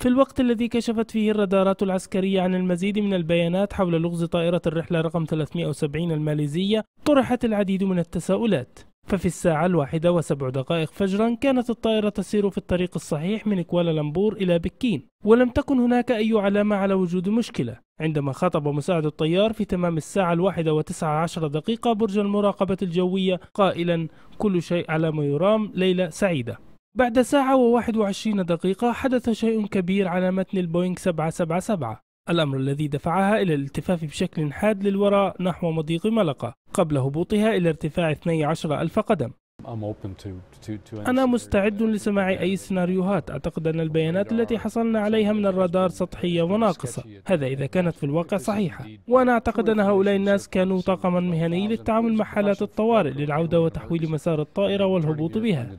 في الوقت الذي كشفت فيه الرادارات العسكرية عن المزيد من البيانات حول لغز طائرة الرحلة رقم 370 الماليزية، طرحت العديد من التساؤلات. ففي الساعة 1:07 فجرا كانت الطائرة تسير في الطريق الصحيح من كوالالمبور إلى بكين، ولم تكن هناك أي علامة على وجود مشكلة. عندما خاطب مساعد الطيار في تمام الساعة 1:19 برج المراقبة الجوية قائلا: كل شيء على ما يرام، ليلة سعيدة. بعد ساعة و21 حدث شيء كبير على متن البوينغ 777، الأمر الذي دفعها إلى الالتفاف بشكل حاد للوراء نحو مضيق ملقا قبل هبوطها إلى ارتفاع 12,000 قدم. أنا مستعد لسماع أي سيناريوهات. أعتقد أن البيانات التي حصلنا عليها من الرادار سطحية وناقصة، هذا إذا كانت في الواقع صحيحة. وأنا أعتقد أن هؤلاء الناس كانوا طاقما مهني للتعامل مع حالات الطوارئ للعودة وتحويل مسار الطائرة والهبوط بها.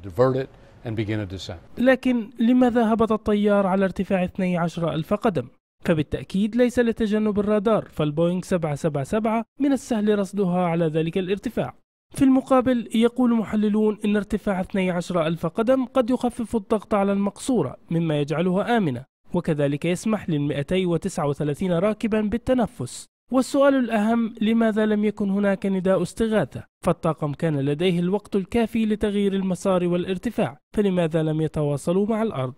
لكن لماذا هبط الطيار على ارتفاع 12,000 قدم؟ فبالتأكيد ليس لتجنب الرادار، فالبوينغ 777 من السهل رصدها على ذلك الارتفاع. في المقابل يقول محللون إن ارتفاع 12,000 قدم قد يخفف الضغط على المقصورة مما يجعلها آمنة، وكذلك يسمح لل239 راكبا بالتنفس. والسؤال الأهم: لماذا لم يكن هناك نداء استغاثة؟ فالطاقم كان لديه الوقت الكافي لتغيير المسار والارتفاع، فلماذا لم يتواصلوا مع الأرض؟